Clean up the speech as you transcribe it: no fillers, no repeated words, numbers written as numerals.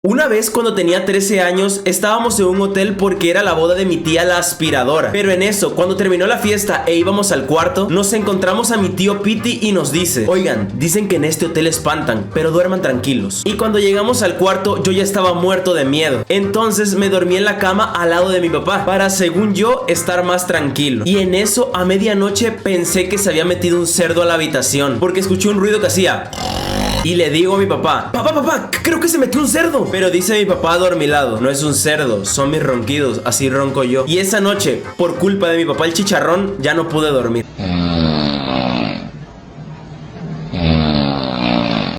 Una vez cuando tenía 13 años estábamos en un hotel porque era la boda de mi tía la aspiradora. Pero en eso, cuando terminó la fiesta e íbamos al cuarto, nos encontramos a mi tío Piti y nos dice: oigan, dicen que en este hotel espantan, pero duerman tranquilos. Y cuando llegamos al cuarto yo ya estaba muerto de miedo. Entonces me dormí en la cama al lado de mi papá para, según yo, estar más tranquilo. Y en eso, a medianoche, pensé que se había metido un cerdo a la habitación porque escuché un ruido que hacía. Y le digo a mi papá: papá, creo que se metió un cerdo. Pero dice mi papá adormilado: no es un cerdo, son mis ronquidos, así ronco yo. Y esa noche, por culpa de mi papá el chicharrón, ya no pude dormir.